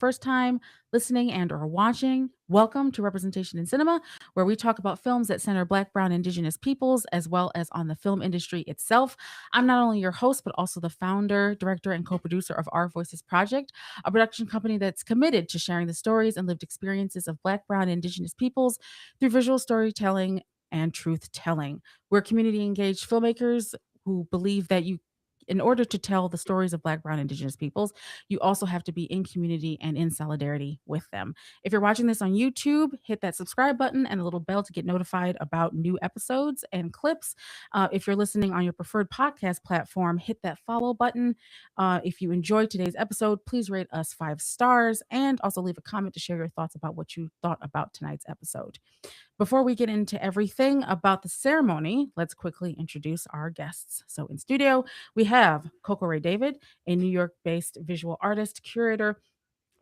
first time listening and or watching, welcome to Representation in Cinema, where we talk about films that center Black, Brown, Indigenous peoples, as well as on the film industry itself. I'm not only your host, but also the founder, director, and co-producer of Our Voices Project, a production company that's committed to sharing the stories and lived experiences of Black, Brown, and Indigenous peoples through visual storytelling and truth telling. We're community engaged filmmakers who believe that in order to tell the stories of Black, Brown, Indigenous peoples, you also have to be in community and in solidarity with them. If you're watching this on YouTube, hit that subscribe button and a little bell to get notified about new episodes and clips. If you're listening on your preferred podcast platform, hit that follow button. If you enjoyed today's episode, please rate us 5 stars and also leave a comment to share your thoughts about what you thought about tonight's episode. Before we get into everything about the ceremony, let's quickly introduce our guests. So, in studio, we have Coco Ray David, a New York based visual artist, curator,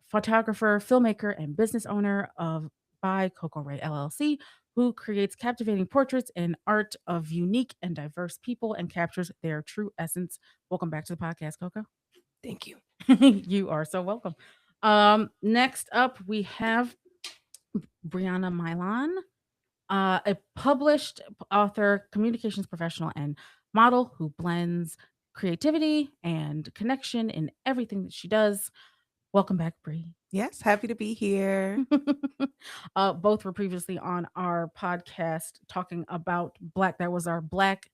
photographer, filmmaker, and business owner of By Coco Ray LLC, who creates captivating portraits and art of unique and diverse people and captures their true essence. Welcome back to the podcast, Coco. Thank you. You are so welcome. Next up, we have Brianna Milan, a published author, communications professional, and model who blends creativity and connection in everything that she does. Welcome back, Brie. Yes, happy to be here. Both were previously on our podcast talking about Black. That was our Black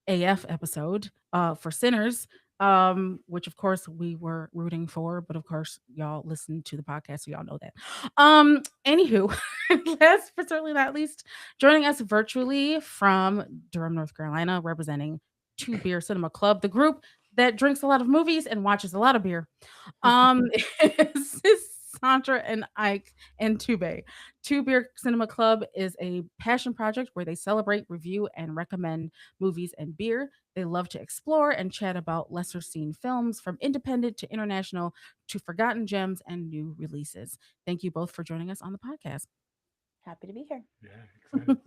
AF episode for Sinners, which of course we were rooting for, but of course y'all listen to the podcast, so y'all know that. Anywho, last but certainly not least, joining us virtually from Durham, North Carolina, representing Two Beer Cinema Club, the group that drinks a lot of movies and watches a lot of beer. Um, is Sandra and Ike and Tube. Two Beer Cinema Club is a passion project where they celebrate, review, and recommend movies and beer. They love to explore and chat about lesser seen films from independent to international to forgotten gems and new releases. Thank you both for joining us on the podcast. Happy to be here. Yeah, excited.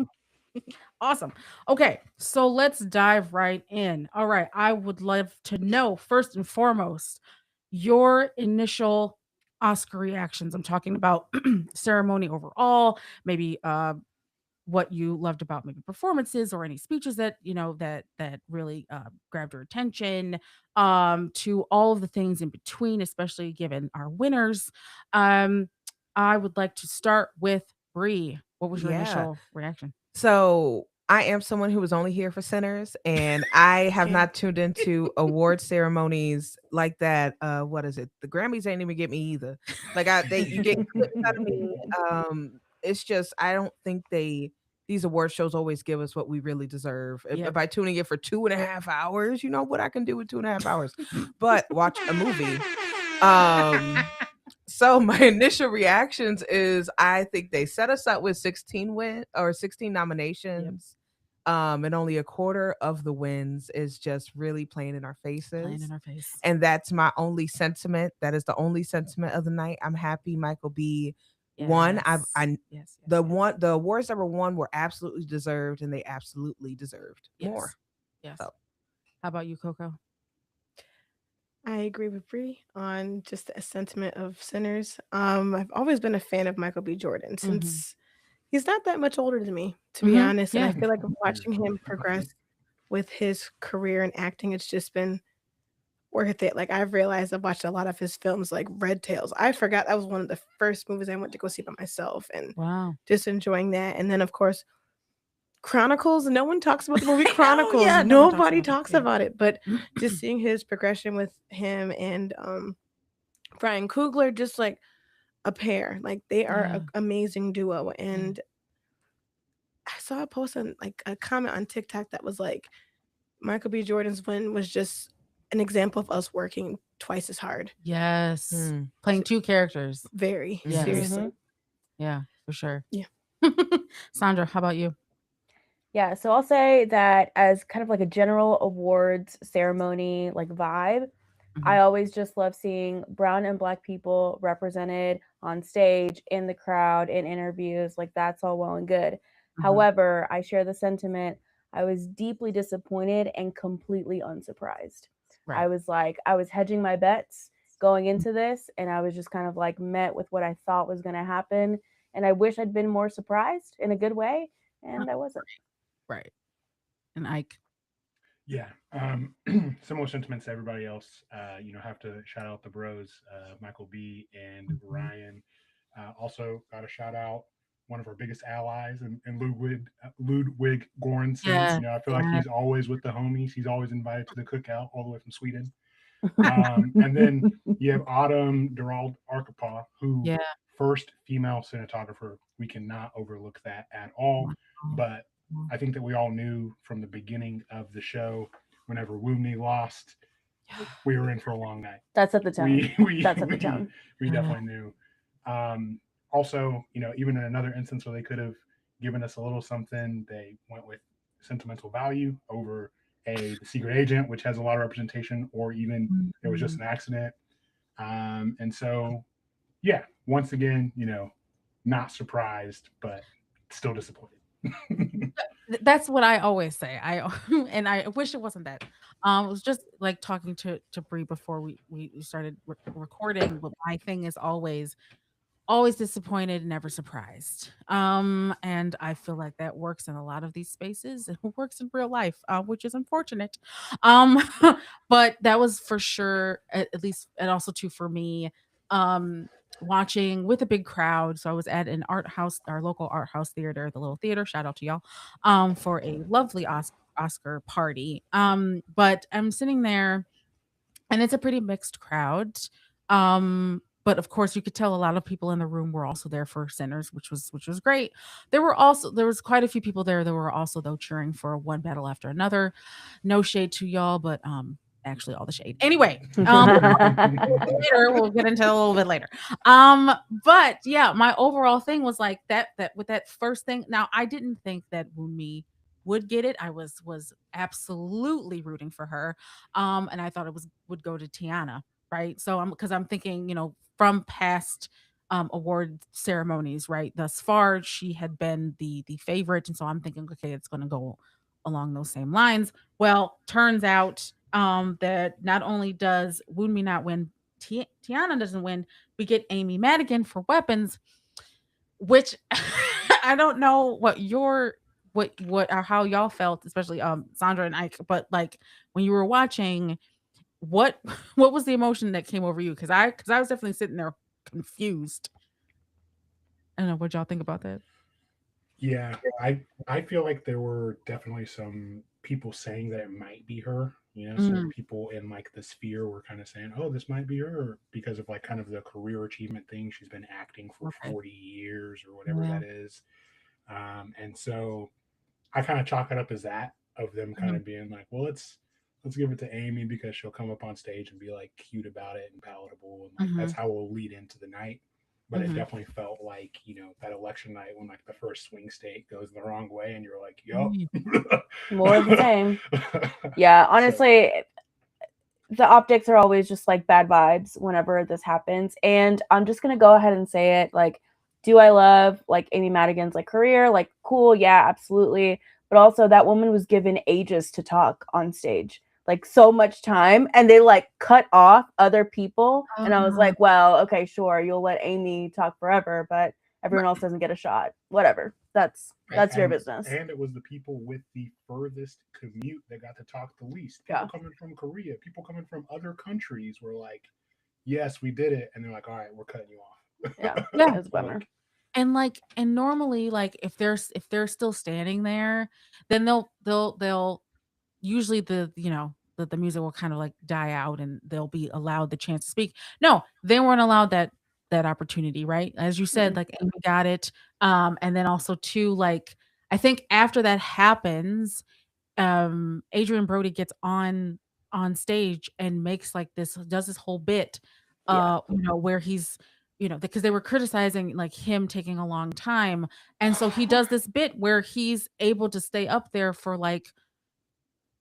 Awesome. Okay, so let's dive right in. All right, I would love to know first and foremost your initial Oscar reactions. I'm talking about ceremony overall, maybe what you loved about maybe performances or any speeches that that really grabbed your attention, to all of the things in between, especially given our winners. um I would like to start with Bree. What was your Yeah. initial reaction? So I am someone who was only here for Sinners, and I have Okay. not tuned into award ceremonies like that. What is it? The Grammys ain't even get me either. Like you get clips out of me. It's just I don't think these award shows always give us what we really deserve. Yeah. By tuning in for 2.5 hours, you know what I can do with 2.5 hours, but watch a movie. So my initial reactions is I think they set us up with 16 nominations. And only a quarter of the wins is just really playing in our Playing faces. in our face. And that's my only sentiment. That is the only sentiment of the night. I'm happy Michael B won. Yes. The awards that were won were absolutely deserved, and they absolutely deserved more. Yes. So. How about you, Coco? I agree with Bree on just a sentiment of Sinners. I've always been a fan of Michael B. Jordan since he's not that much older than me, to be honest. And I feel like watching him progress with his career in acting, it's just been worth it. Like I've realized I've watched a lot of his films, like Red Tails. I forgot that was one of the first movies I went to go see by myself, and Wow. just enjoying that. And then of course, Chronicles. No one talks about the movie Chronicles. yeah, no one talks Nobody about it, talks yeah. about it. But just seeing his progression with him and Brian Coogler, just like a pair. Like they are Yeah. an amazing duo. And I saw a post on like a comment on TikTok that was like Michael B. Jordan's win was just an example of us working twice as hard. Yes. Hmm. Playing two characters. Very Yes. seriously. Yeah, for sure. Yeah. Sandra, how about you? Yeah, so I'll say that as kind of like a general awards ceremony like vibe, I always just love seeing brown and black people represented on stage, in the crowd, in interviews. Like that's all well and good. However, I share the sentiment. I was deeply disappointed and completely unsurprised. Right. I was hedging my bets going into this, and I was just kind of like met with what I thought was going to happen, and I wish I'd been more surprised in a good way, and I wasn't. Right. And Ike. Yeah, similar sentiments to everybody else. Have to shout out the bros, Michael B and Ryan. Also, got to shout out one of our biggest allies and Ludwig Göransson. Yeah. I feel like he's always with the homies. He's always invited to the cookout all the way from Sweden. And then you have Autumn Durald Arkapaw, who first female cinematographer. We cannot overlook that at all. But I think that we all knew from the beginning of the show, whenever Woomney lost, we were in for a long night. That's at the tone. That's at the tone. We definitely knew. Also, even in another instance where they could have given us a little something, they went with sentimental value over the secret agent, which has a lot of representation, or even it was just an accident. And so, yeah, once again, not surprised, but still disappointed. That's what I always say. And I wish it wasn't that. It was just like talking to Bree before we started recording. But my thing is always disappointed, never surprised. And I feel like that works in a lot of these spaces. It works in real life, which is unfortunate. But that was for sure, at least, and also too for me. Watching with a big crowd. So I was at an art house, our local art house theater, the little theater. Shout out to y'all, for a lovely Oscar party. But I'm sitting there, and it's a pretty mixed crowd. But of course, you could tell a lot of people in the room were also there for Sinners, which was great. There was quite a few people there that were also though cheering for One Battle After Another. No shade to y'all, but actually all the shade. Anyway, later we'll get into it a little bit later. But yeah, my overall thing was like that with that first thing. Now I didn't think that Wunmi would get it. I was absolutely rooting for her. And I thought it would go to Tiana, right? So I'm thinking, from past award ceremonies, right? Thus far, she had been the favorite, and so I'm thinking, okay, it's going to go along those same lines. Well, turns out that not only does Woonmi not win, Tiana doesn't win. We get Amy Madigan for Weapons, which I don't know what or how y'all felt, especially Sandra and Ike, but like when you were watching, what was the emotion that came over you? Because I was definitely sitting there confused. I don't know what y'all think about that. Yeah, I feel like there were definitely some people saying that it might be her. Some people in like the sphere were kind of saying, "Oh, this might be her," because of like kind of the career achievement thing. She's been acting for 40 years or whatever that is, and so I kind of chalk it up as that of them kind of being like, "Well, let's give it to Amy because she'll come up on stage and be like cute about it and palatable, and like that's how we'll lead into the night." But it definitely felt like, that election night when like the first swing state goes the wrong way and you're like, yo. More of the same. Yeah, honestly, the optics are always just like bad vibes whenever this happens. And I'm just going to go ahead and say it. Like, do I love like Amy Madigan's like career? Like, cool. Yeah, absolutely. But also that woman was given ages to talk on stage. Like so much time, and they like cut off other people. And I was like, well, okay, sure, you'll let Amy talk forever, but everyone else doesn't get a shot. Whatever. That's your business. And it was the people with the furthest commute that got to talk the least. People coming from Korea, people coming from other countries were like, yes, we did it. And they're like, all right, we're cutting you off. Yeah, it's a bummer. And normally, like if they're still standing there, then they'll usually the music will kind of like die out and they'll be allowed the chance to speak. No, they weren't allowed that opportunity, right? As you said, like Amy got it. And then also too, like I think after that happens, Adrian Brody gets on stage and does this whole bit, where he's, because they were criticizing like him taking a long time. And so he does this bit where he's able to stay up there for like,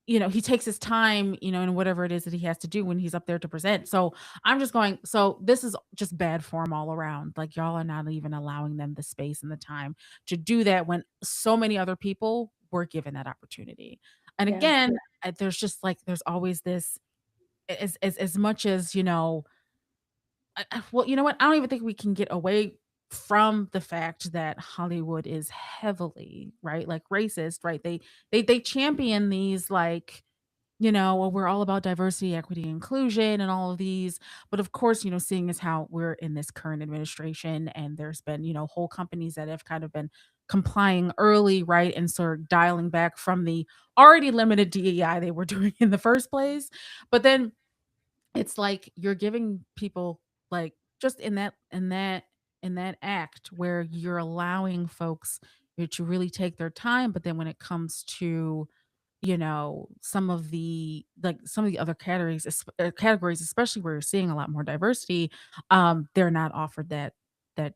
he takes his time, and whatever it is that he has to do when he's up there to present. So I'm just going, so this is just bad form all around. Like y'all are not even allowing them the space and the time to do that when so many other people were given that opportunity. And again, there's just like, there's always this, as much as, well, you know what? I don't even think we can get away from the fact that Hollywood is heavily, right, like racist, right? They champion these like, well, we're all about diversity, equity, inclusion, and all of these. But of course, seeing as how we're in this current administration, and there's been, whole companies that have kind of been complying early, right, and sort of dialing back from the already limited DEI they were doing in the first place. But then it's like you're giving people like just in that act where you're allowing folks to really take their time, but then when it comes to some of the other categories, especially where you're seeing a lot more diversity, they're not offered that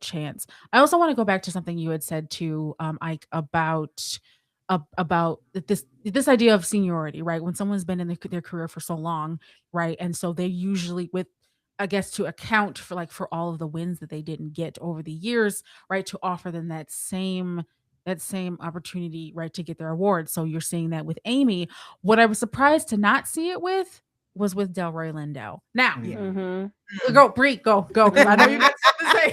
chance. I also want to go back to something you had said to Ike about this idea of seniority, right? When someone's been in their career for so long, right? And so they usually, with I guess, to account for for all of the wins that they didn't get over the years, right? To offer them that same opportunity, right, to get their award. So you're seeing that with Amy. What I was surprised to not see it with was with Delroy Lindo. Now, go Bree, go, because I know you got something to say.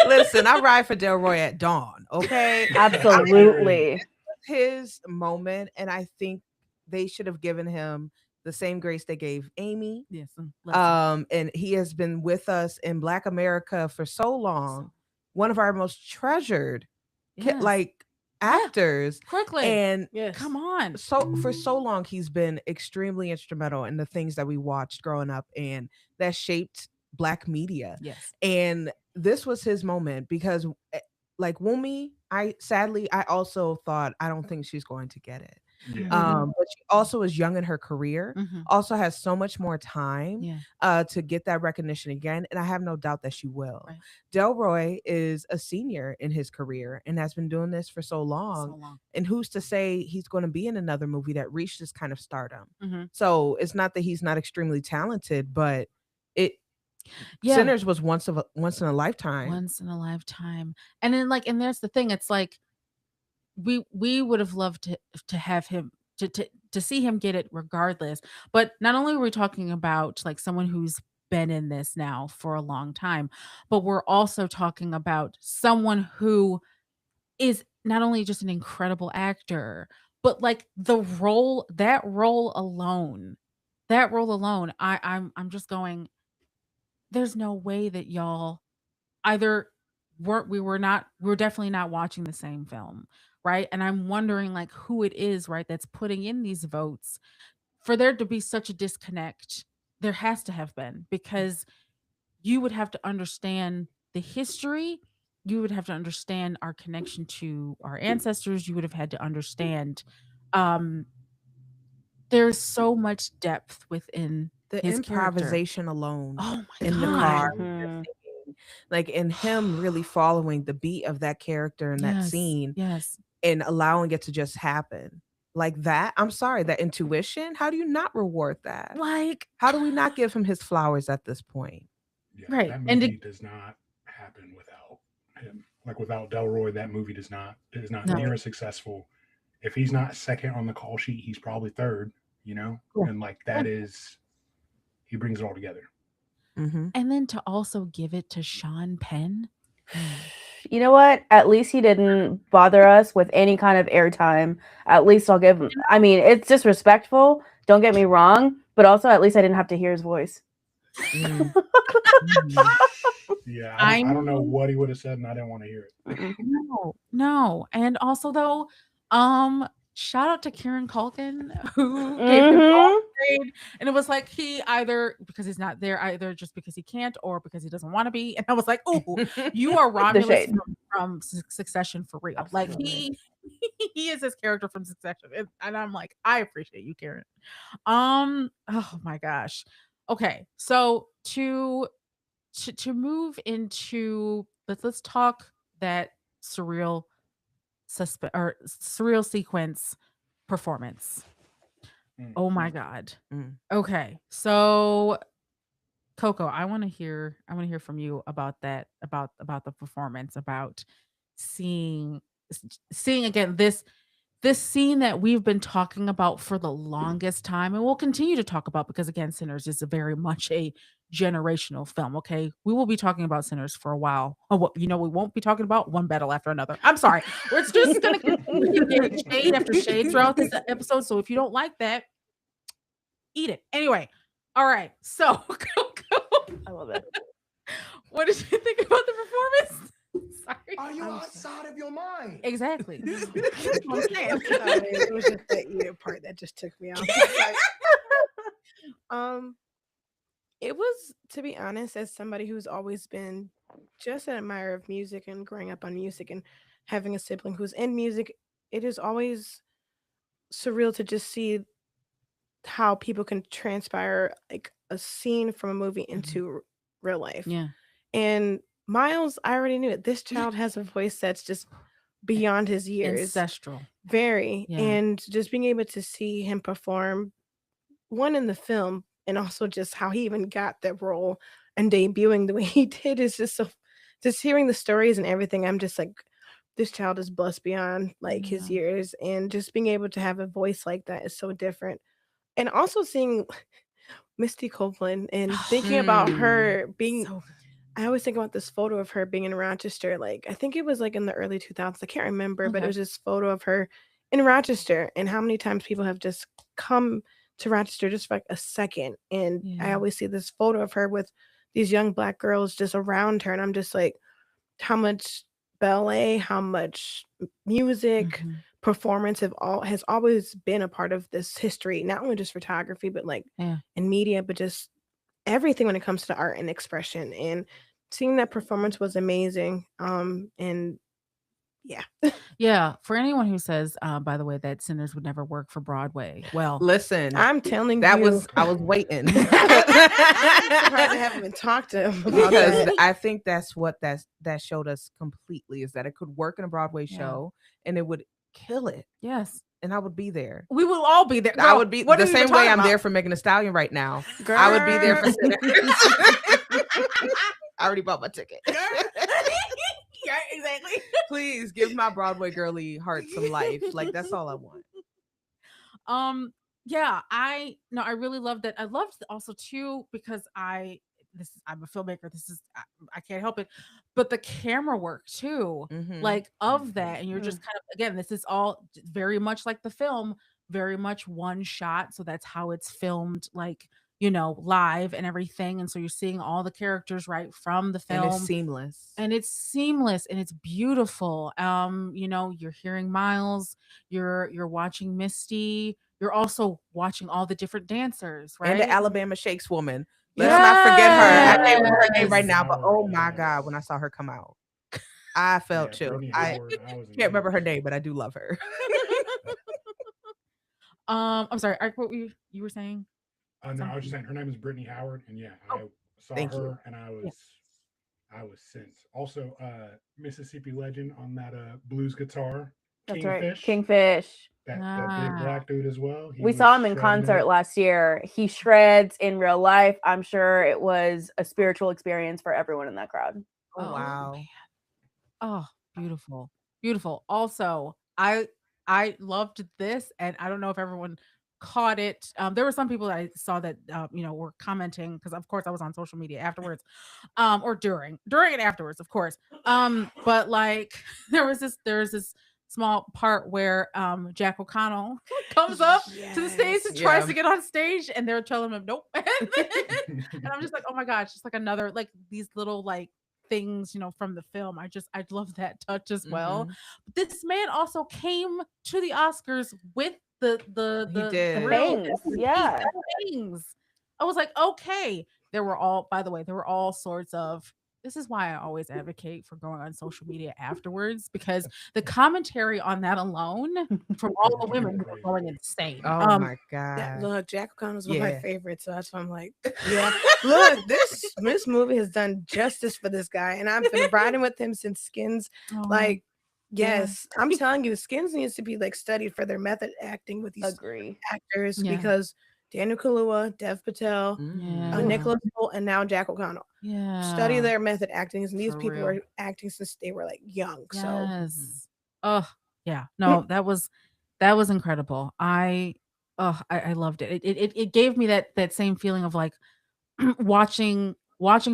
Listen, I ride for Delroy at dawn. Okay, Absolutely. his moment, and I think they should have given him the same grace they gave Amy. Yes, And he has been with us in Black America for so long, one of our most treasured like actors. Quickly, and come on. So for so long he's been extremely instrumental in the things that we watched growing up and that shaped Black media. Yes. And this was his moment because like Wumi, I also thought I don't think she's going to get it. But she also is young in her career, also has so much more time to get that recognition again. And I have no doubt that she will. Right. Delroy is a senior in his career and has been doing this for so long. And who's to say he's going to be in another movie that reached this kind of stardom? So it's not that he's not extremely talented, but Sinners was once in a lifetime. Once in a lifetime. And then and there's the thing, it's like we would have loved to have him to see him get it regardless. But not only are we talking about like someone who's been in this now for a long time, but we're also talking about someone who is not only just an incredible actor, but like that role alone, I'm just going, there's no way that y'all either we're definitely not watching the same film, right? And I'm wondering like who it is, right, that's putting in these votes for there to be such a disconnect. There has to have been, because you would have to understand the history, you would have to understand our connection to our ancestors, you would have had to understand there's so much depth within the his improvisation character alone in the car, like in him really following the beat of that character in that scene and allowing it to just happen like that. I'm sorry, that intuition, how do you not reward that? Like, how do we not give him his flowers at this point? Right. That movie does not happen without him. Like without Delroy, that movie is not near as successful. If he's not second on the call sheet, he's probably third, and like that is, he brings it all together. And then to also give it to Sean Penn. You know what? At least he didn't bother us with any kind of airtime. At least I'll give him. I mean, it's disrespectful. Don't get me wrong, but also at least I didn't have to hear his voice. Yeah, I don't know what he would have said, and I didn't want to hear it. No. And also though, shout out to Kieran Culkin who gave him all grade, and it was like he either because he's not there, either just because he can't or because he doesn't want to be. And I was like, oh, you are Romulus from Succession for real. Absolutely. Like he is his character from Succession, and I'm like, I appreciate you, Kieran. Oh my gosh. Okay, so to move into, let's talk that surreal sequence performance. Oh my god. Okay, so Coco, I want to hear from you about that, about the performance, about seeing again this this scene that we've been talking about for the longest time, and we'll continue to talk about, because again, Sinners is very much a generational film. Okay, we will be talking about Sinners for a while. Oh, well, we won't be talking about one battle after another. I'm sorry, we're just gonna continue getting shade after shade throughout this episode. So if you don't like that, eat it anyway. All right, so I love it. what did you think about the performance? Sorry. Are you outside of your mind? Exactly. It was just the eating part that just took me off. It was, to be honest, as somebody who's always been just an admirer of music and growing up on music and having a sibling who's in music, it is always surreal to just see how people can transpire like a scene from a movie into real life. Yeah. And Miles, I already knew it. This child has a voice that's just beyond his years. Ancestral. Very. Yeah. And just being able to see him perform, one in the film, and also just how he even got that role and debuting the way he did is just so, just hearing the stories and everything, I'm just like, this child is blessed beyond like his years. And just being able to have a voice like that is so different. And also seeing Misty Copeland and thinking about her being I always think about this photo of her being in Rochester. Like, I think it was like in the early 2000s. I can't remember, but it was this photo of her in Rochester and how many times people have just come to Rochester just for like a second. And I always see this photo of her with these young Black girls just around her. And I'm just like, how much ballet, how much music, performance has always been a part of this history, not only just photography, but like in media, but just everything when it comes to art and expression. And seeing that performance was amazing. And for anyone who says, by the way, that Sinners would never work for Broadway, well, listen, I'm telling that you, I was waiting. I'm surprised I haven't even talked to him about because that. I think that's what that showed us completely, is that it could work in a Broadway show and it would kill it. Yes. And I would be there. We will all be there. Girl, I would be what the are you same even way talking I'm about? there for Megan Thee Stallion right now. I would be there for Sinners. I already bought my ticket. Yeah, exactly. Please give my Broadway girly heart some life. Like, that's all I want. I really loved it. I loved also too, because I'm a filmmaker. I can't help it, but the camera work too, like of that, and you're just kind of, again, this is all very much like the film, very much one shot. So that's how it's filmed, like, live and everything. And so you're seeing all the characters right from the film. And it's seamless. And it's beautiful. You're hearing Miles, you're watching Misty, you're also watching all the different dancers, right? And the Alabama Shakes woman. Let's not forget her. I can't remember her name right now, but oh my God, when I saw her come out, I felt chill. I can't remember her name, but I do love her. I'm sorry, what you were saying? No, I was just saying her name is Brittany Howard, and I saw her and I was sensed. Also, Mississippi legend on that blues guitar. That's Kingfish. right, Kingfish. That big Black dude as well. We saw him in concert last year. He shreds in real life. I'm sure it was a spiritual experience for everyone in that crowd. Oh wow. Man. Oh, beautiful. Beautiful. Also, I loved this, and I don't know if everyone caught it. There were some people that I saw that were commenting, because of course I was on social media afterwards, or during and afterwards, of course. But like there was this small part where Jack O'Connell comes up to the stage and tries to get on stage, and they're telling him nope. And I'm just like, oh my gosh, just like another, like, these little like things from the film. I love that touch as well. But this man also came to the Oscars with the bangs. Yeah, bangs. I was like, okay. There were all sorts of, this is why I always advocate for going on social media afterwards, because the commentary on that alone from all the women were going insane. Oh my God. Look, Jack O'Connell's one of my favorites, so that's why I'm like, look, this movie has done justice for this guy, and I've been riding with him since Skins. Yes, I'm telling you, Skins needs to be like studied for their method acting with these actors, because Daniel Kaluuya, Dev Patel, Nicholas Hoult, and now Jack O'Connell. Study their method acting, and these people were acting since they were like young. So no, that was That was incredible. I loved it. It gave me that same feeling of like watching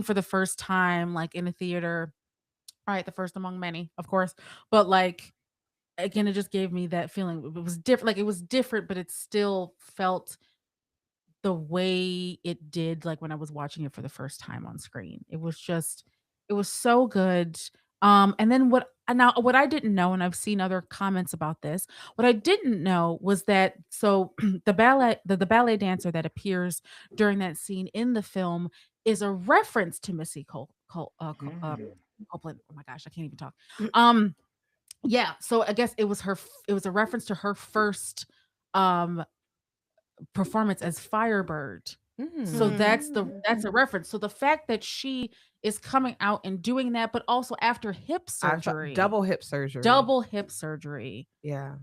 for the first time, like in a theater. All right, the first among many, of course. But like again, it just gave me that feeling. It was different, like it was different, but it still felt the way it did like when I was watching it for the first time on screen. It was so good. And then what I didn't know, and I've seen other comments about this, what I didn't know was that so the ballet dancer that appears during that scene in the film is a reference to Missy Mm. Copeland. Oh my gosh, I can't even talk. Um yeah, so I guess it was a reference to her first um performance as Firebird. So that's a reference. So the fact that she is coming out and doing that, but also after hip surgery, Double hip surgery. double hip surgery Yeah.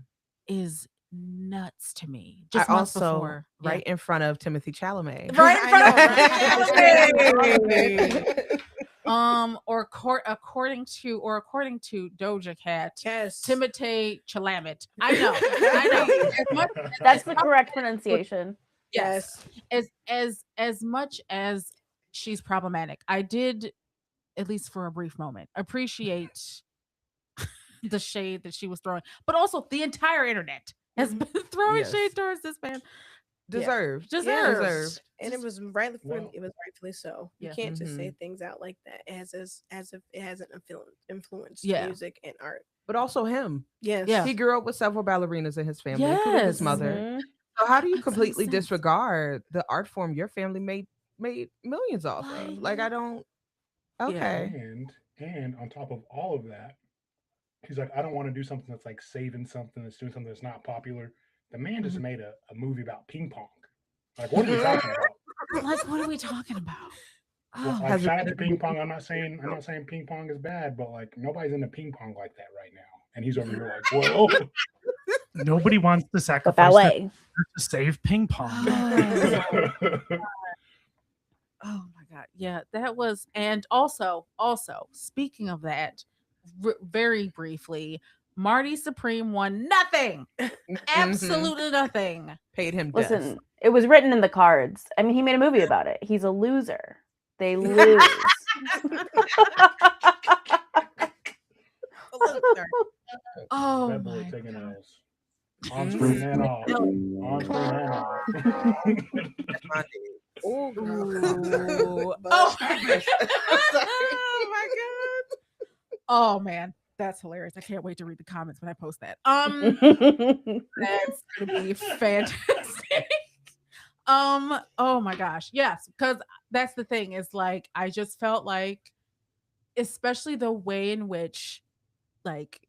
is nuts to me. I Just months also before. right in front of Timothy Chalamet. Right in front of Hey! according to Doja Cat, Yes. Timothy Chalamet. I know. As much, That's the correct pronunciation. yes. As much as she's problematic, I did, at least for a brief moment, appreciate the shade that she was throwing, but also the entire internet has been throwing Yes. shade towards this man. Deserved. Deserved. And it was rightfully so. You Yeah. can't just say things out like that as if it hasn't influenced Yeah. music and art. But also him. Yes. Yeah. He grew up with several ballerinas in his family, including his Yes. mother. Mhm. So how do you That completely makes sense. disregard the art form your family made millions off of? Right. Like I don't. Okay. And on top of all of that, he's like, I don't want to do something that's like saving something, that's doing something that's not popular. The man just made a movie about ping pong. Like, what are we talking about? Like, what are we talking about? Well, Oh, like, shout out to ping pong. I'm not saying ping pong is bad, but like nobody's into ping pong like that right now. And he's over here like, well, Nobody wants to The sacrifice ballet. to save ping pong. oh my god, yeah, that was. And also speaking of that, very briefly, Marty Supreme won nothing, absolutely nothing. Paid him death. Listen, it was written in the cards. I mean, he made a movie about it. He's a loser. They lose. Oh that boy my taking god. L's. On screen and off. On screen and off. Oh, Ooh. oh. Oh my god. Oh man, that's hilarious. I can't wait to read the comments when I post that. That's gonna be fantastic. Oh my gosh. Yes, because that's the thing, is like I just felt like, especially the way in which like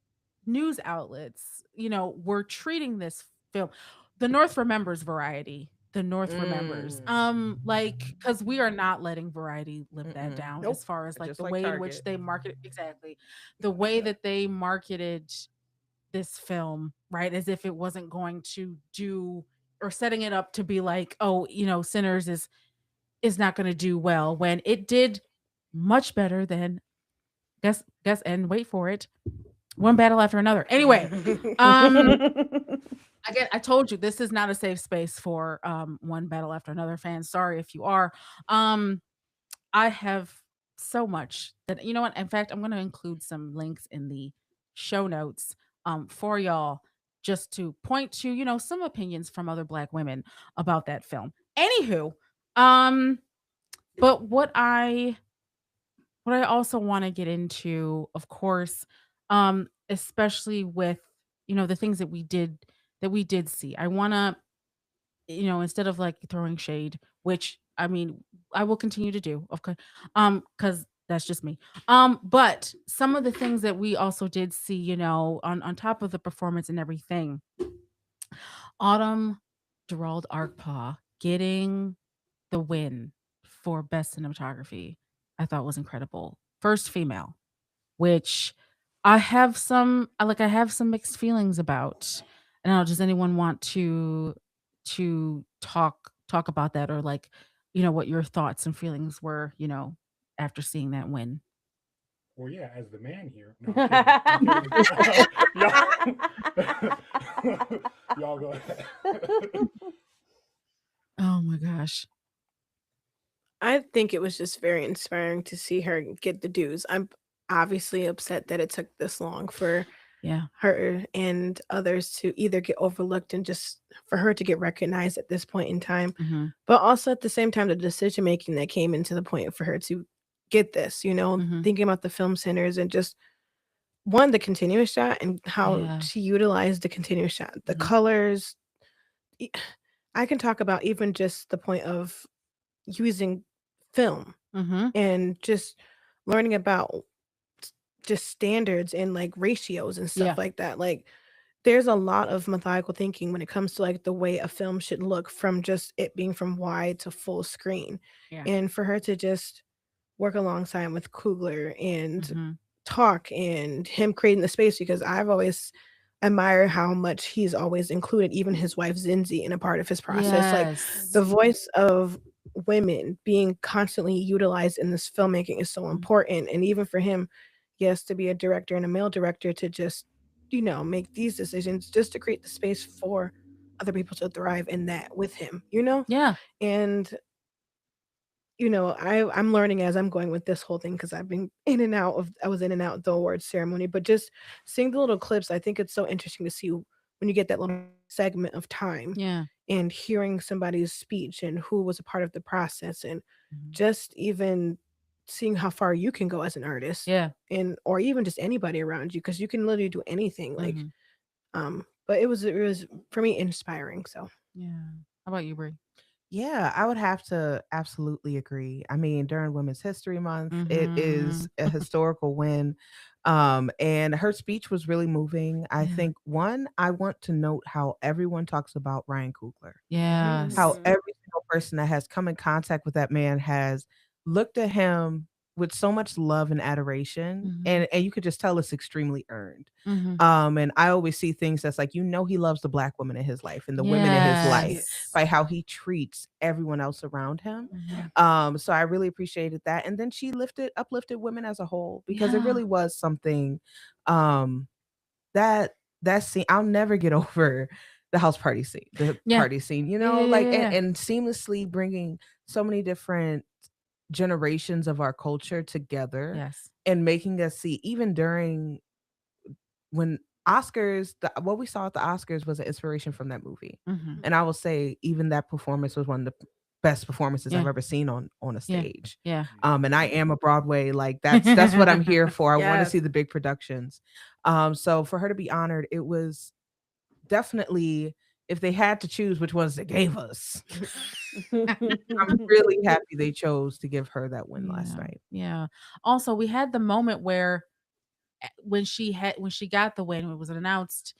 news outlets, were treating this film. The North remembers Variety. The North remembers. Like, because we are not letting Variety live that down. Nope. As far as like Just the like way in Target. which they market, exactly the way that they marketed this film, right? As if it wasn't going to do, or setting it up to be like, oh, Sinners is not going to do well, when it did much better than, guess and wait for it, one battle after another. Anyway, again, I told you this is not a safe space for one battle after another fans. Sorry if you are. I have so much that, you know what? In fact, I'm going to include some links in the show notes for y'all, just to point to, some opinions from other Black women about that film. Anywho, but what I also want to get into, of course, especially with, the things that we did see. I want to, instead of like throwing shade, which I mean, I will continue to do, of course, because that's just me. But some of the things that we also did see, on top of the performance and everything, Autumn Gerald Arpaw getting the win for best cinematography, I thought was incredible. First female, which I have some mixed feelings about. I don't know, does anyone want to talk about that, or like, what your thoughts and feelings were, after seeing that win? Well, yeah, as the man here. No, I'm kidding. I'm kidding. go ahead. Oh my gosh. I think it was just very inspiring to see her get the dues. I'm obviously upset that it took this long for Yeah. her and others to either get overlooked and just for her to get recognized at this point in time. Mm-hmm. But also at the same time, the decision making that came into the point for her to get this, Mm-hmm. thinking about the film centers and just one, the continuous shot and how Yeah. she utilized the continuous shot, the Mhm. colors. e- I can talk about even just the point of using film Mm-hmm. and just learning about just standards and like ratios and Yeah. stuff like that. Like there's a lot of methodical thinking when it comes to like the way a film should look from just it being from wide to full screen. Yeah. And for her to just work alongside with Kugler and Mm-hmm. talk and him creating the space because I've always admired how much he's always included even his wife Zinzi in a part of his process. Like the Yes. voice of women being constantly utilized in this filmmaking is so Mhm. important. And even for him, yes, to be a director and a male director to just, make these decisions just to create the space for other people to thrive in that with him. Yeah. And I'm learning as I'm going with this whole thing because I was in and out of the awards ceremony, but just seeing the little clips, I think it's so interesting to see when you get that little segment of time Yeah. and hearing somebody's speech and who was a part of the process and Mhm. just even seeing how far you can go as an artist Yeah. and or even just anybody around you because you can literally do anything like Mhm. but it was for me inspiring. So Yeah. How about you, Brie? Yeah, I would have to absolutely agree. I mean, during Women's History Month, it Mm-hmm. is a historical win. And her speech was really moving. I Yeah. think one, I want to note how everyone talks about Ryan Coogler, how Yes. Mhm. every single person that has come in contact with that man has looked at him with so much love and adoration, Mm-hmm. and you could just tell it's extremely earned. Mm-hmm. And I always see things that's like, he loves the black woman in his life and the women in his life Yes. by how he treats everyone else around him. Mhm. So I really appreciated that. And then she uplifted women as a whole because it Yeah. really was something um that that scene. I'll never get over the house party scene, the Yeah. party scene, Yeah. Yeah. like Yeah. Yeah. and seamlessly bringing so many different generations of our culture together Yes. and making us see even during when what we saw at the Oscars was an inspiration from that movie. Mm-hmm. And I will say even that performance was one of the best performances I've Yeah. ever seen on a Yeah. stage. Yeah. And I am a Broadway, like that's what I'm here for. I want to Yes. see the big productions. So for her to be honored, it was definitely, if they had to choose which ones they gave us, I'm really happy they chose to give her that win last Yeah. night. Yeah. Also, we had the moment where when she got the win, it was announced,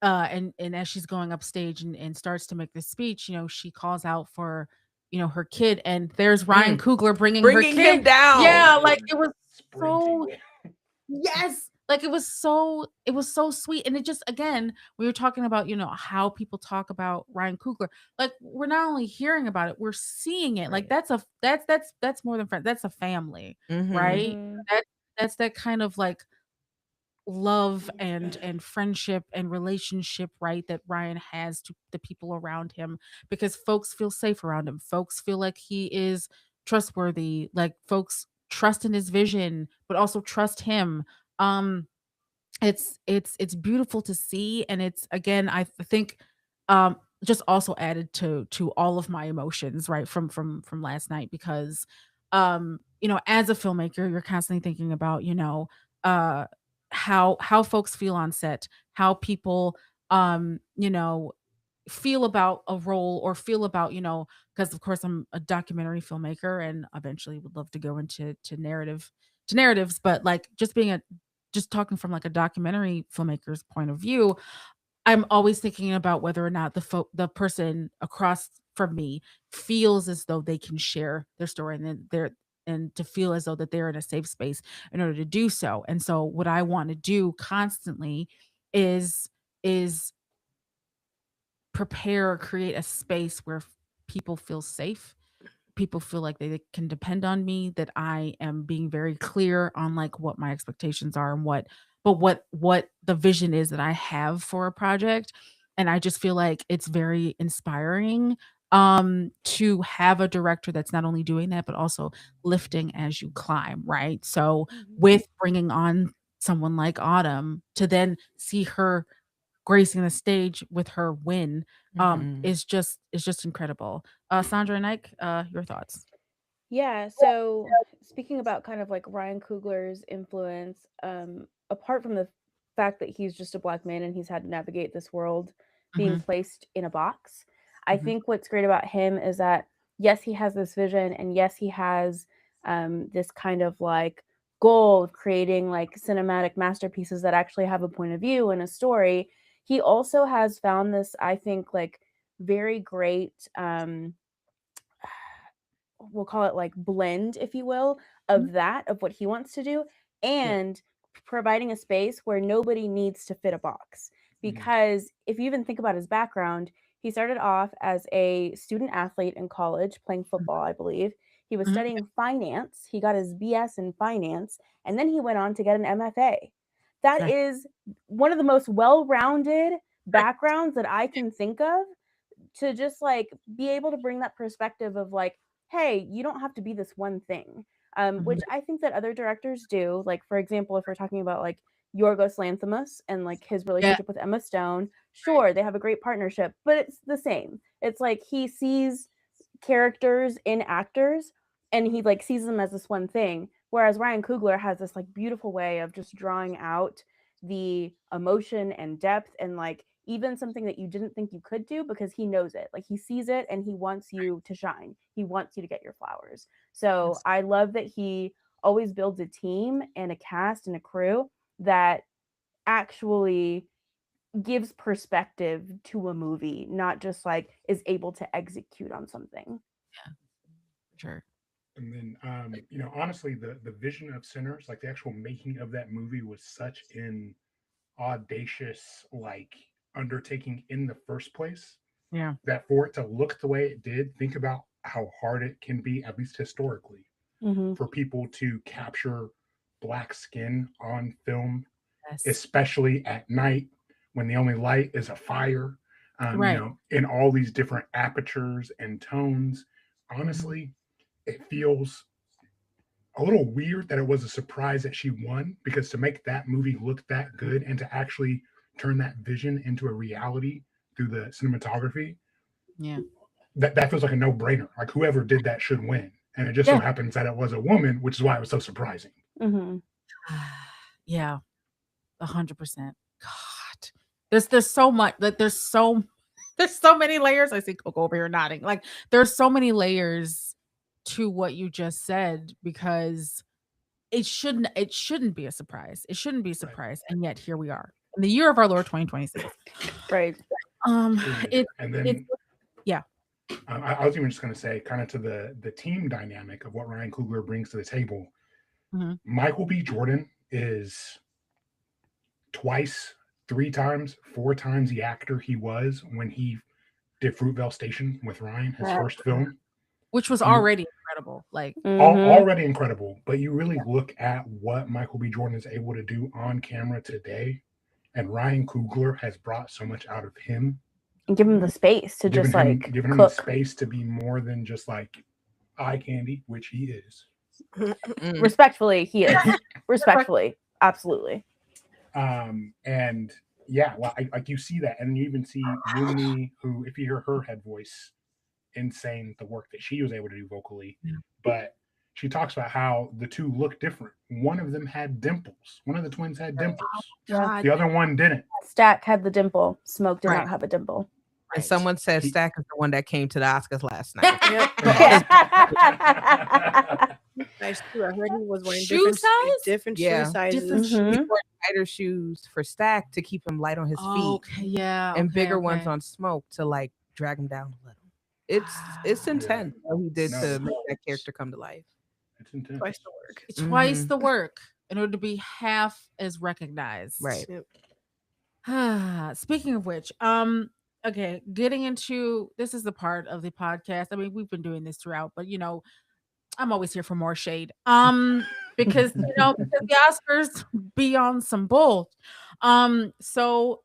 and as she's going upstage and starts to make this speech, she calls out for, her kid, and there's Ryan Mm. Coogler bringing her Bringing him kid. down. Yeah, like it was so, Sprinting. yes, like it was so sweet. And it just, again, we were talking about, how people talk about Ryan Coogler. Like, we're not only hearing about it, we're seeing it. Like, Right. that's more than friends. That's a family, Mhm. right? Mhm. That's that kind of like love and friendship and relationship, right, that Ryan has to the people around him, because folks feel safe around him. Folks feel like he is trustworthy, like folks trust in his vision but also trust him. um it's beautiful to see, and it's, again, I think, just also added to all of my emotions, right, from last night, because as a filmmaker, you're constantly thinking about, uh how folks feel on set, how people feel about a role, or feel about, because of course I'm a documentary filmmaker and eventually would love to go into narratives, but like just talking from like a documentary filmmaker's point of view, I'm always thinking about whether or not the person across from me feels as though they can share their story, and then and to feel as though that they're in a safe space in order to do so. And so what I want to do constantly is prepare or create a space where people feel safe, people feel like they can depend on me, that I am being very clear on like what my expectations are, and what the vision is that I have for a project. And I just feel like it's very inspiring to have a director that's not only doing that, but also lifting as you climb, right? So with bringing on someone like Autumn to then see her gracing the stage with her win is just incredible. Sandra and Ike, your thoughts? Yeah, so speaking about kind of like Ryan Coogler's influence, apart from the fact that he's just a black man and he's had to navigate this world being Mhm. placed in a box, I Mhm. think what's great about him is that yes, he has this vision, and yes, he has this kind of like goal of creating like cinematic masterpieces that actually have a point of view and a story. He also has found this, I think, like very great we'll call it like blend, if you will, Mhm. of what he wants to do and providing a space where nobody needs to fit a box. Because if you even think about his background, he started off as a student athlete in college playing football, I believe. He was Mhm. studying finance. He got his BS in finance, and then he went on to get an MFA. That Okay. is one of the most well-rounded Right. backgrounds that I can think of, to just like be able to bring that perspective of like, hey, you don't have to be this one thing, Mhm. which I think that other directors do. Like, for example, if we're talking about like Yorgos Lanthimos and like his Yeah. relationship with Emma Stone, Right. sure, they have a great partnership, but it's the same. It's like he sees characters in actors and he like sees them as this one thing, whereas Ryan Coogler has this like beautiful way of just drawing out the emotion and depth and like even something that you didn't think you could do, because he knows it, like he sees it and he wants you to shine, he wants you to get your flowers. So Yes. I love that he always builds a team and a cast and a crew that actually gives perspective to a movie, not just like is able to execute on something. Yeah. Sure. And then, honestly, the vision of Sinners, like the actual making of that movie, was such an audacious like undertaking in the first place Yeah. that for it to look the way it did, think about how hard it can be, at least historically, Mm-hmm. for people to capture black skin on film, Yes. especially at night when the only light is a fire, Right. in all these different apertures and tones. Mhm. Honestly, it feels a little weird that it was a surprise that she won, because to make that movie look that good and to actually turn that vision into a reality through the cinematography, Yeah. that feels like a no-brainer. Like whoever did that should win. And it just so Yeah. happens that it was a woman, which is why it was so surprising. Mm-hmm. Yeah. 100%. God. There's so much that there's so many layers. I see Coco over here nodding. Like there's so many layers to what you just said because it shouldn't be a surprise. It shouldn't be a Right. surprise. And yet here we are in the year of our Lord 2026. Right. It And it's then yeah. I was even just going to say, kind of to the team dynamic of what Ryan Coogler brings to the table. Mhm. Michael B. Jordan is twice, three times, four times the actor he was when he did Fruitvale Station with Ryan, his first film. Which was You already incredible. Like Mm-hmm. already incredible, but you really look at what Michael B. Jordan is able to do on camera today, and Ryan Coogler has brought so much out of him, And give him the space to just like giving him the cook. space to be more than just like eye candy, which he is. Respectfully, he is. Respectfully, absolutely. And yeah, well, like you see that, and you even see Yumi, who, if you hear her head voice, insane the work that she was able to do vocally. Yeah. But she talks about how the two look different. One of them had dimples. One of the twins had dimples. God. The other one didn't. Stack had the dimple. Smoke did Right. not have a dimple. And someone said He- Stack is the one that came to the Oscars last night. Nice too. I heard he was wearing Shoe different size? different Yeah. shoe sizes. Different He Mhm. wore lighter shoes for Stack to keep him light on his feet, Okay, yeah. and okay, bigger ones okay. on Smoke to like drag him down a little. It's intense what he did No, to make that character come to life. it's intense. Twice the work. Twice Mhm. the work in order to be half as recognized. Right. Yep. Speaking of which, okay, getting into this is the part of the podcast. I mean, we've been doing this throughout, but I'm always here for more shade. Because because the Oscars be on some bull. So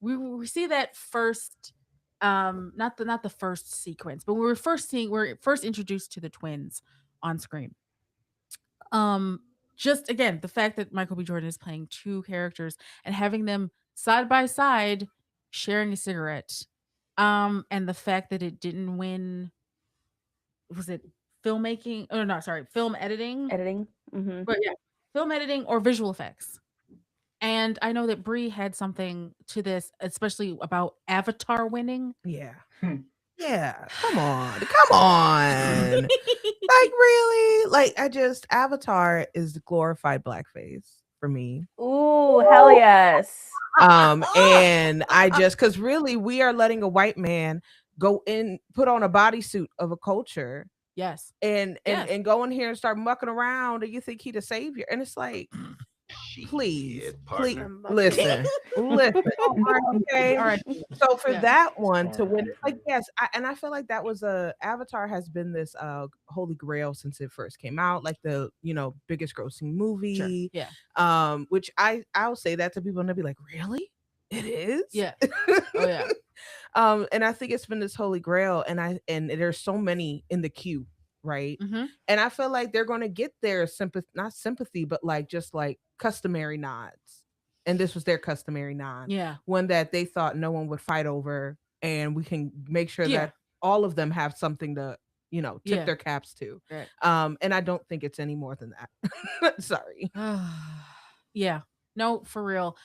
we see that first, not the first sequence, but we're first introduced to the twins on screen. Um, just again, the fact that Michael B. Jordan is playing two characters and having them side by side sharing a cigarette. And the fact that it didn't win, was it filmmaking? Oh no, sorry, film editing. Editing. Mm-hmm. But yeah, film editing or visual effects. And I know that Brie had something to this, especially about Avatar winning. Yeah. Yeah. Come on. Come on. Like, really? Like, Avatar is the glorified blackface for me. Ooh, hell yes. And because really we are letting a white man put on a bodysuit of a culture. Yes. And go in here and start mucking around, and you think he the savior. And it's like, please, listen. Okay. All right. So for that one to win, like, yes, I feel like that was Avatar has been this holy grail since it first came out, like the biggest grossing movie. Sure. Yeah. Which I'll say that to people and they'll be like, really? It is? Yeah. Oh yeah. And I think it's been this holy grail, and there's so many in the queue, right? Mm-hmm. And I feel like they're going to get their not sympathy, but like just like customary nods. And this was their customary nod. Yeah. One that they thought no one would fight over, and we can make sure that all of them have something to, tip their caps to. Right. And I don't think it's any more than that. Sorry. Yeah. No, for real.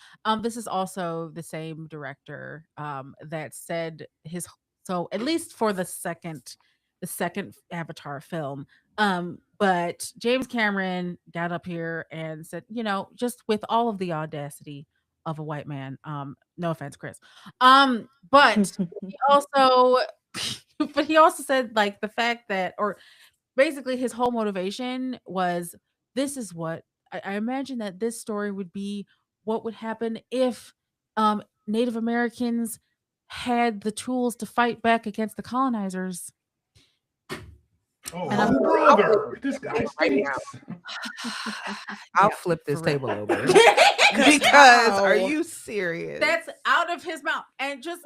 This is also the same director that said so at least for the second Avatar film. But James Cameron got up here and said, just with all of the audacity of a white man, no offense, Chris. But he also said, like, the fact that, or basically his whole motivation was, this is what I imagine that this story would be what would happen if Native Americans had the tools to fight back against the colonizers. Oh, And I'm brother, this guy right stinks. I'll flip this for real. table over. Because are you serious? That's out of his mouth. And just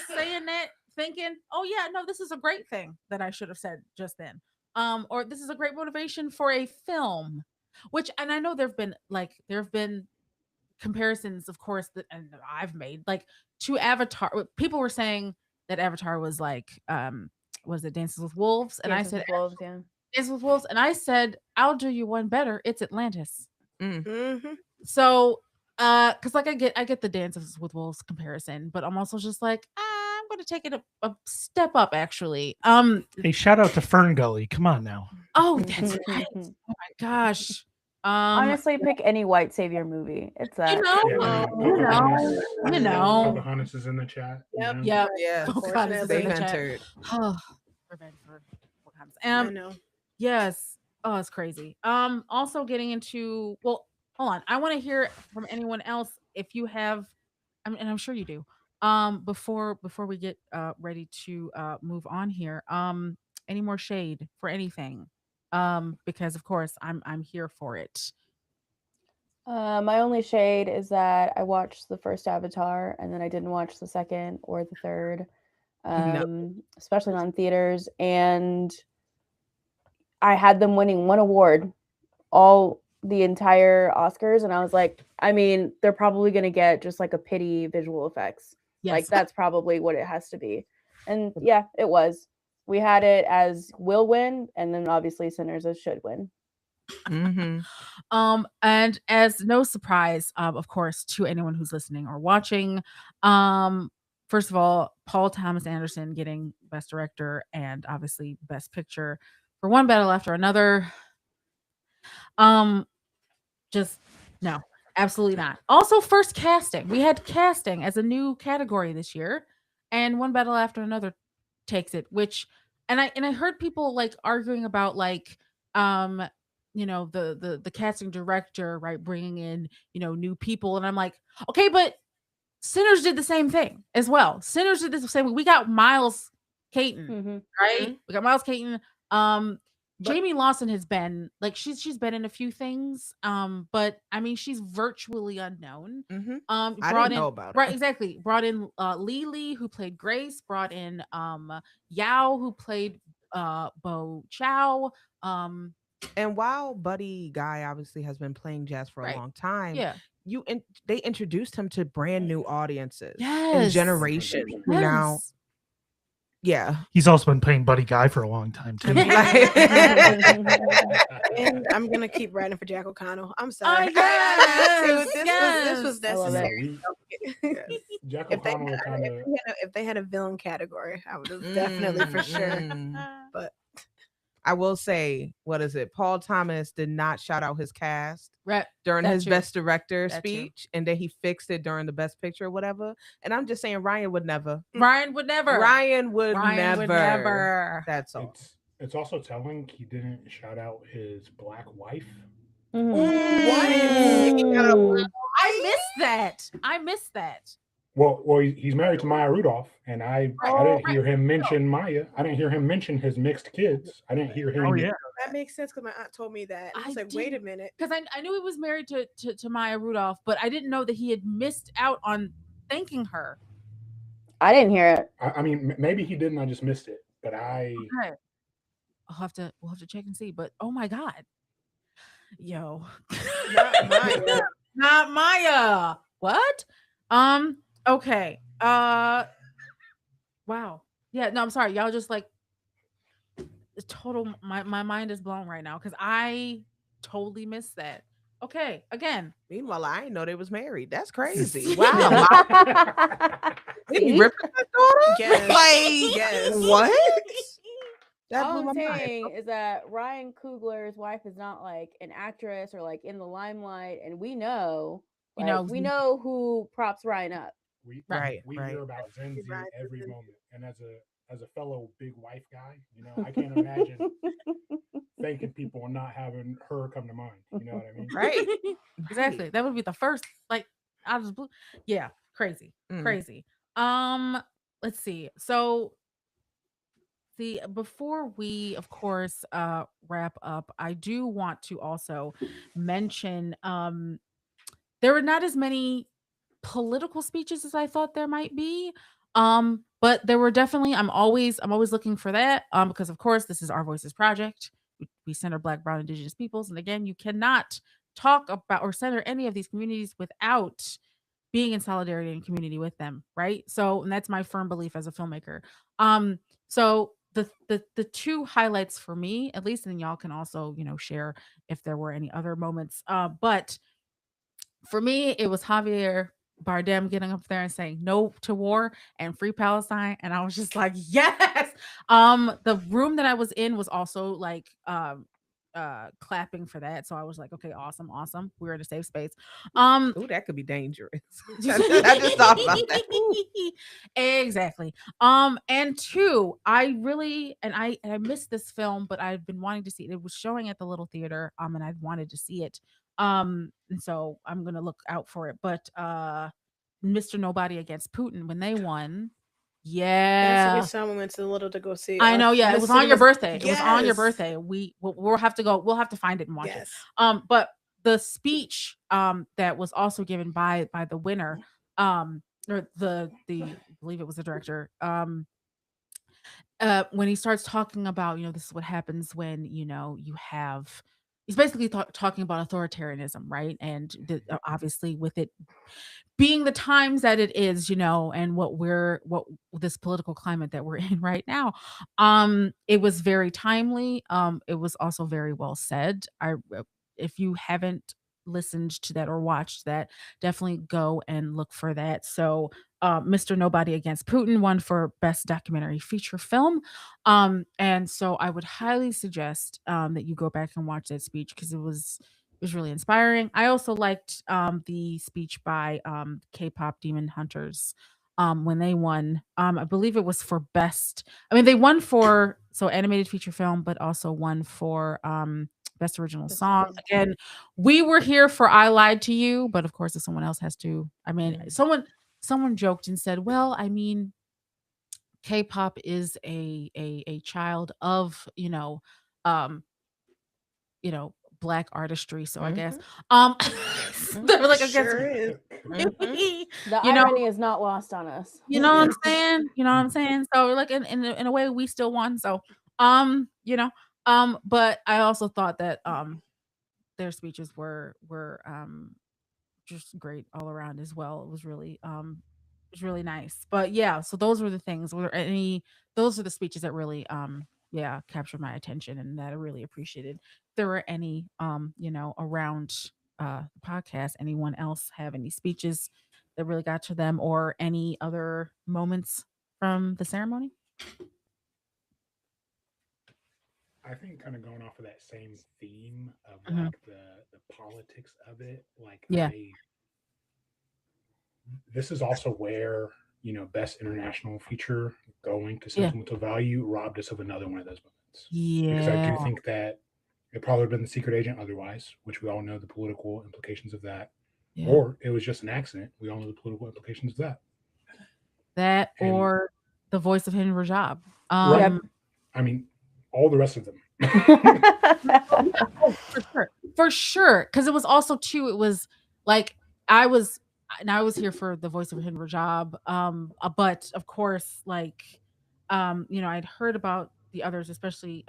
saying that, thinking, oh yeah, no, this is a great thing that I should have said just then. Or this is a great motivation for a film. Which, and I know there have been comparisons, of course, that I've made, like, to Avatar. People were saying that Avatar was like, was it Dances with Wolves? And Dances I said, with Wolves, yeah. Dances with Wolves. And I said, I'll do you one better. It's Atlantis. Mm-hmm. So, because like I get the Dances with Wolves comparison, but I'm also just like, I'm going to take it a step up, actually. Hey, shout out to Fern Gully. Come on now. Oh, that's right. Oh my gosh. Honestly, pick any white savior movie. It's that. Pocahontas is in the chat. Yep. Yeah. Pocahontas is They in the chat. entered. Oh, revenge for Pocahontas. I know. Yes. Oh, it's crazy. Also getting into, well, hold on. I want to hear from anyone else if you have, and I'm sure you do. Before we get ready to move on here. Any more shade for anything? Because of course I'm here for it. My only shade is that I watched the first Avatar and then I didn't watch the second or the third, especially not in theaters. And I had them winning one award, all the entire Oscars, and I was like, I mean, they're probably going to get just like a pity visual effects. Yes. Like, that's probably what it has to be. And yeah, it was. We had it as will win, and then obviously Sinners as should win. Mm-hmm. And as no surprise, of course, to anyone who's listening or watching, first of all, Paul Thomas Anderson getting Best Director and obviously Best Picture for One Battle After Another. Just no, absolutely not. Also, first casting. We had casting as a new category this year, and One Battle After Another takes it. Which, and I heard people like arguing about like, the casting director, right, bringing in new people, and I'm like, okay, but Sinners did the same thing as well. Sinners did the same. We got Miles Caton, Mm-hmm. right? We got Miles Caton. Jamie Lawson has been like she's been in a few things, but I mean she's virtually unknown. I Brought didn't know in about right her. exactly brought in Lily who played Grace, brought in Yao who played Bo Chow. Um, And while Buddy Guy obviously has been playing jazz for a right, long time, yeah, they introduced him to brand new audiences and yes, generations who now, yes. yeah, He's also been playing Buddy Guy for a long time too. like And I'm gonna keep writing for Jack O'Connell. I'm sorry. Yes, This was I love it. necessary. Jack If they O'Connell kind of if they had a villain category, I would have definitely for sure. But I will say, what is it? Paul Thomas did not shout out his cast Right, during that his too. best director That too. speech, and then he fixed it during the best picture or whatever. And I'm just saying, Ryan would never. Ryan would never. Ryan would Ryan would never. never. That's all. it's also telling he didn't shout out his black wife. I missed that. I missed that. Well, he's married to Maya Rudolph, and I didn't hear him mention Maya. I didn't hear him mention his mixed kids. I didn't hear him. Oh yeah. that makes sense because my aunt told me that. I was I like, wait a didn't- minute. Because I knew he was married to Maya Rudolph, but I didn't know that he had missed out on thanking her. I didn't hear it. I mean, maybe he didn't. I just missed it. But I. Okay. We'll have to check and see. But oh my god, yo, Not Maya. not Maya. What? Okay. Wow. Yeah. No, I'm sorry. Y'all just like total. My mind is blown right now because I totally missed that. Okay. Again. Meanwhile, I didn't know they was married. That's crazy. Wow. Did he See? rip his daughter? Yes. Like, Yes. what? That All blew I'm my mind. saying is that Ryan Coogler's wife is not like an actress or like in the limelight, and we know, You like, know, we know who props Ryan up. We Right, we right. hear about Zenzi Right. every moment, and as a fellow big wife guy, I can't imagine thanking people and not having her come to mind. You know what I mean? Right. Exactly. That would be the first, like, out of the blue. Yeah, crazy, crazy. Let's see. So, before we, of course, wrap up, I do want to also mention, there were not as many political speeches as I thought there might be. But there were definitely. I'm always looking for that. Because of course this is Our Voices Project. We center Black, Brown, Indigenous peoples, and again, you cannot talk about or center any of these communities without being in solidarity and community with them, right? So, and that's my firm belief as a filmmaker. So the two highlights for me, at least, and y'all can also share if there were any other moments. But for me, it was Javier Bardem getting up there and saying no to war and free Palestine. And I was just like, yes. The room that I was in was also like clapping for that. So I was like, okay, awesome, awesome. We're in a safe space. Ooh, that could be dangerous. I just thought about that. Exactly. And two, I really and I missed this film, but I've been wanting to see it. It was showing at the Little Theater, and I wanted to see it. And so I'm gonna look out for it. But Mr. Nobody Against Putin when they won. That's Yeah. a good song we went to the Little to go see. I know, yeah. It was on your birthday. It was on your Yes. birthday. We'll have to go. We'll have to find it and watch Yes. it. But the speech that was also given by the winner, or the I believe it was the director, when he starts talking about, this is what happens when, you have, he's basically talking about authoritarianism, right? And obviously with it being the times that it is, and what this political climate that we're in right now, it was very timely. It was also very well said. If you haven't listened to that or watched that, definitely go and look for that. So, Mr. Nobody Against Putin won for Best Documentary Feature Film. And so I would highly suggest that you go back and watch that speech because it was really inspiring. I also liked the speech by K-pop Demon Hunters when they won. I believe it was for best. I mean, they won for animated feature film, but also won for best original song. Again, we were here for "I Lied to You," but of course, if someone else has to, I mean, someone joked and said, "Well, I mean, K-pop is a child of Black artistry. So I guess Mhm. they were like, I guess Sure is. The you know, irony is not lost on us. you know what I'm saying? You know what I'm saying? So like in a way we still won. So but I also thought that their speeches were just great all around as well. It was really nice. But yeah, so those were the things. Were there any those are the speeches that really yeah, captured my attention and that I really appreciated. If there were any around the podcast, anyone else have any speeches that really got to them or any other moments from the ceremony? I think kind of going off of that same theme of Mhm. like the politics of it, like Yeah. this is also where best international feature going to Yeah. sentimental value robbed us of another one of those moments because I Yeah. do think that it probably would have been the secret agent otherwise, which we all know the political implications of that, Yeah. or it was just an accident. We all know the political implications of that. That And or the voice of Henry Rajab. right, I mean, all the rest of them. Oh, for sure. Because it was also too. It was like I was, and I was here for the voice of Henry Rajab. But of course, like, I'd heard about the others, especially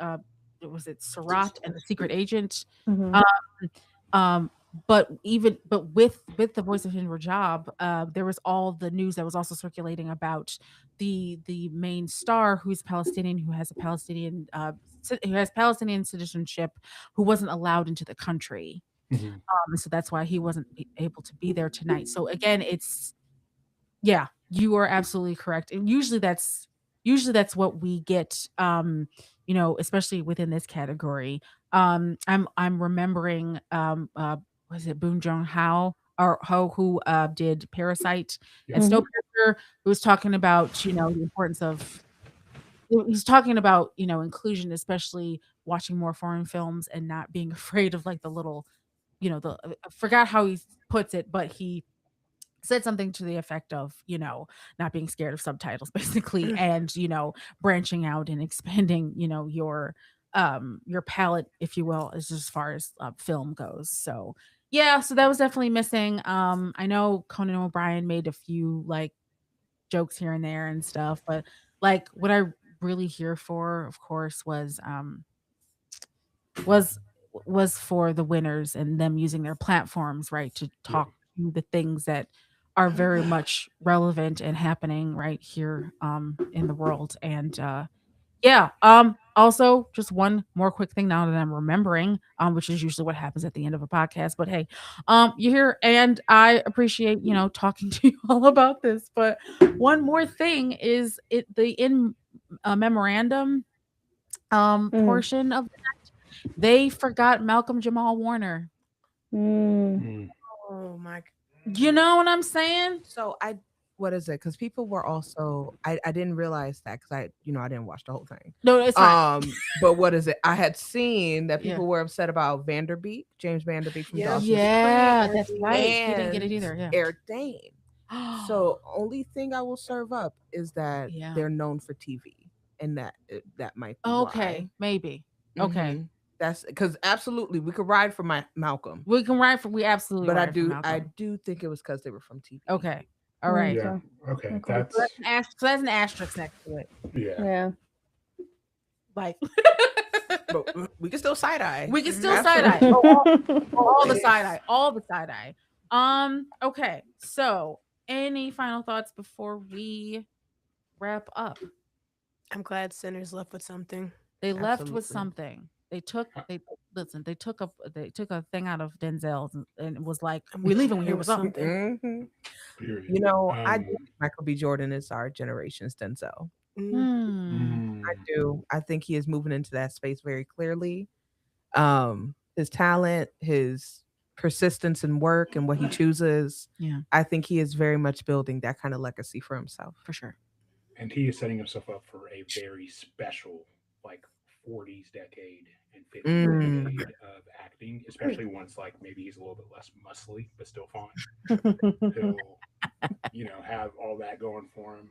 was it Sarat and the secret agent. Mhm. Um, but with the voice of Henry Rajab, there was all the news that was also circulating about the main star who's Palestinian, who has Palestinian citizenship, who wasn't allowed into the country. Mhm. So that's why he wasn't able to be there tonight. So again, yeah, you are absolutely correct. And usually that's what we get, especially within this category. I'm remembering was it Boon Jong Ho or Ho who did Parasite and Yep. Snowpiercer, who was talking about, the importance of he's talking about, inclusion, especially watching more foreign films and not being afraid of like the little, I forgot how he puts it, but he said something to the effect of, not being scared of subtitles basically, and, branching out and expanding, your palette, if you will, as far as film goes. So yeah, so that was definitely missing. I know Conan O'Brien made a few like jokes here and there and stuff, but like what I really here for, of course, was was for the winners and them using their platforms, right, to talk to the things that are very much relevant and happening right here in the world. And yeah, also just one more quick thing now that I'm remembering, which is usually what happens at the end of a podcast. But hey, you're here and I appreciate, talking to you all about this. But one more thing is the in memorandum portion of they forgot Malcolm Jamal Warner. Mm. Oh my. You know what I'm saying? So what is it? Because people were also I didn't realize that because I didn't watch the whole thing. No, it's fine. But what is it? I had seen that Yeah. people were upset about James Vanderbeek from Yep. Dawson's Yeah, Creek, that's right. He didn't get it and either. Yeah. Eric Dane. So only thing I will serve up is that Yeah. they're known for TV, and that might be Okay, why. maybe. Okay. Mhm. That's because absolutely we could ride for Malcolm, We can ride for we absolutely but ride for I Malcolm. do think it was because they were from TV. Okay. All right. Yeah. Okay. Okay. That's So that's an asterisk next to it. yeah. Yeah. Like But we can still side eye. we can still side Absolutely. eye. All the side eye. All the side eye. Okay. So any final thoughts before we wrap up? I'm glad Sinners left with something. They left with Absolutely. something. They took a thing out of Denzel's and it was like, And we leaving when it here was was up. something. Mhm. Period. I do think Michael B. Jordan is our generation's Denzel. Hmm. I do. I think he is moving into that space very clearly. His talent, his persistence in work and what he chooses. Yeah. I think he is very much building that kind of legacy for himself. For sure. And he is setting himself up for a very special, like 40s decade and 50s decade of acting, especially once like maybe he's a little bit less muscly, but still fine. He'll, have all that going for him.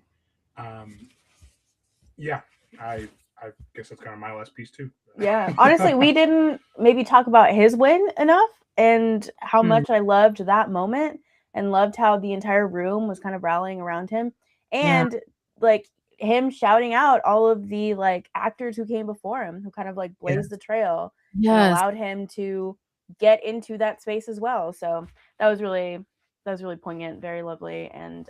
Yeah, I I guess that's kind of my last piece too. Yeah, honestly, we didn't maybe talk about his win enough and how much I loved that moment and loved how the entire room was kind of rallying around him and like him shouting out all of the like actors who came before him who kind of like blazed the trail and allowed him to get into that space as well. So that was really poignant, very lovely, and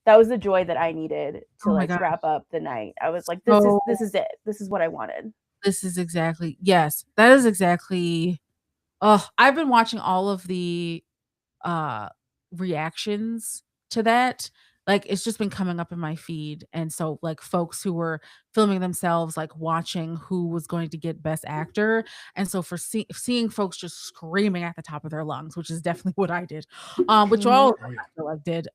that was the joy that I needed to like wrap up the night. I was like, this is it. This is what I wanted. This is exactly, yes, that is exactly. Oh, I've been watching all of the reactions to that. Like it's just been coming up in my feed. And so like folks who were filming themselves, like watching who was going to get best actor. And so for seeing folks just screaming at the top of their lungs, which is definitely what I did, which all I feel like did,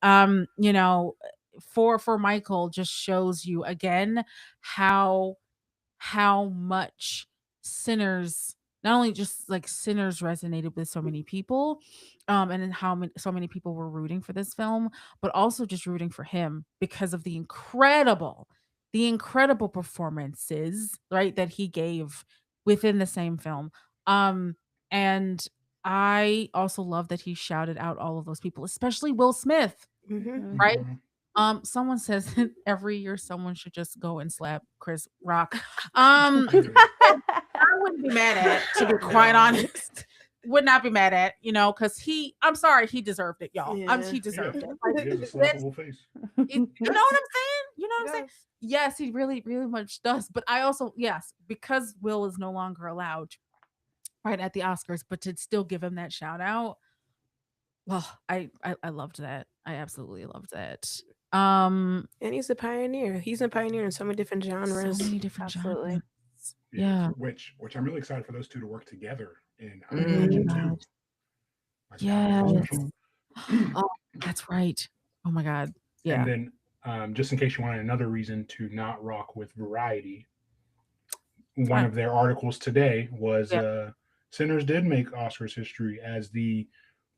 you know, for Michael just shows you again how much Sinners, not only just like Sinners resonated with so many people, and then how so many people were rooting for this film, but also just rooting for him because of the incredible performances, right, that he gave within the same film. And I also love that he shouted out all of those people, especially Will Smith, right? Someone says that every year someone should just go and slap Chris Rock. I wouldn't be mad at, to be quite honest. Would not be mad at, you know, because I'm sorry, he deserved it, y'all. He deserved it. He has a slappable face. You know what I'm saying? You know what I'm saying? Yes, he really, really much does. But I also, yes, because Will is no longer allowed right at the Oscars, but to still give him that shout out. Well, I loved that. I absolutely loved that. And he's a pioneer. He's a pioneer in so many different genres. So many different genres. Yeah. Which I'm really excited for those two to work together in too. Yes. Oh, that's right. Oh my God. Yeah. And then just in case you wanted another reason to not rock with Variety, one of their articles today was Sinners did make Oscars history as the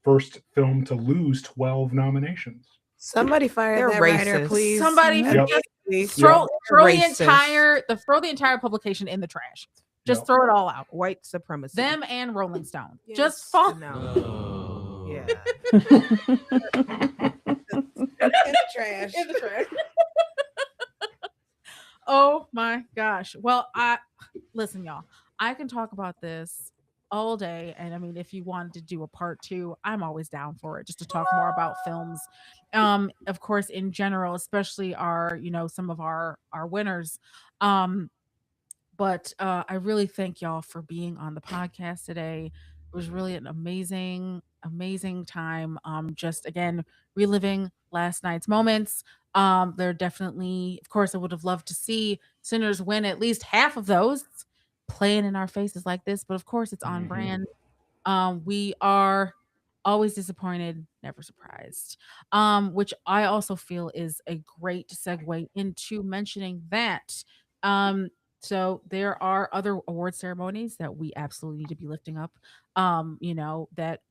first film to lose 12 nominations. Somebody fire that writer, please. Somebody throw the entire publication in the trash. Just throw it all out. White supremacy. Them and Rolling Stone. Just fall. No. Yeah. In the trash. In the trash. Oh my gosh. Well, listen, y'all. I can talk about this all day, and I mean, if you wanted to do a part 2, I'm always down for it, just to talk more about films. Of course, in general, especially our, you know, some of our winners. But I really thank y'all for being on the podcast today. It was really an amazing time. Just again, reliving last night's moments. There definitely, of course, I would have loved to see Sinners win at least half of those, playing in our faces like this. But of course, it's on brand. We are always disappointed, never surprised. Which I also feel is a great segue into mentioning that. So there are other award ceremonies that we absolutely need to be lifting up, you know, that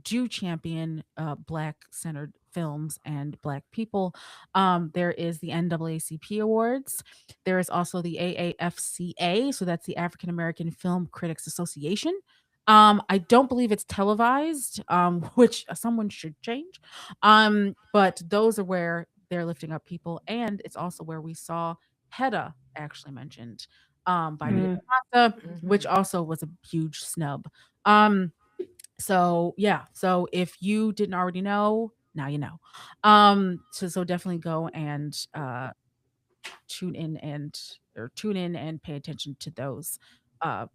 do champion Black centered films and Black people. There is the NAACP Awards. There is also the AAFCA, so that's the African American Film Critics Association. I don't believe it's televised, which someone should change. But those are where they're lifting up people, and it's also where we saw Hedda actually mentioned by Nia Costa, which also was a huge snub. So yeah, so if you didn't already know, now you know. So definitely go and tune in and pay attention to those uh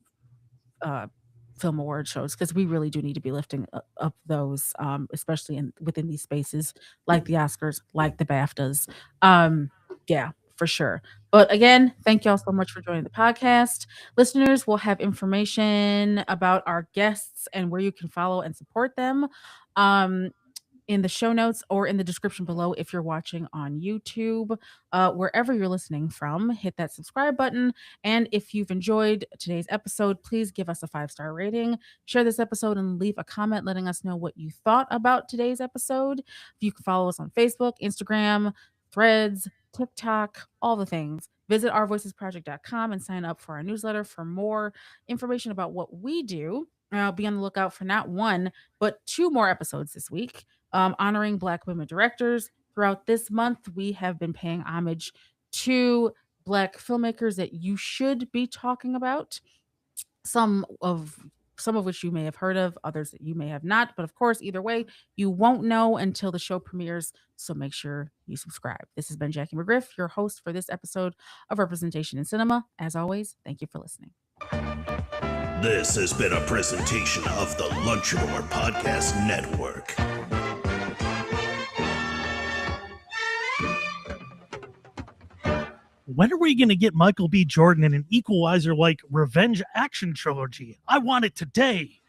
film award shows, because we really do need to be lifting up those, especially within these spaces like the Oscars, like the BAFTAs. Yeah, for sure. But again, thank y'all so much for joining the podcast. Listeners will have information about our guests and where you can follow and support them in the show notes or in the description below if you're watching on YouTube. Wherever you're listening from, hit that subscribe button. And if you've enjoyed today's episode, please give us a 5-star rating, share this episode, and leave a comment letting us know what you thought about today's episode. You can follow us on Facebook, Instagram, Threads, TikTok, all the things. Visit ourvoicesproject.com and sign up for our newsletter for more information about what we do. Be on the lookout for not one, but 2 more episodes this week, honoring Black women directors. Throughout this month, we have been paying homage to Black filmmakers that you should be talking about. Some of which you may have heard of, others that you may have not. But of course, either way, you won't know until the show premieres. So make sure you subscribe. This has been Jackie McGriff, your host for this episode of Representation in Cinema. As always, thank you for listening. This has been a presentation of the Lunchador Podcast Network. When are we going to get Michael B. Jordan in an Equalizer-like revenge action trilogy? I want it today.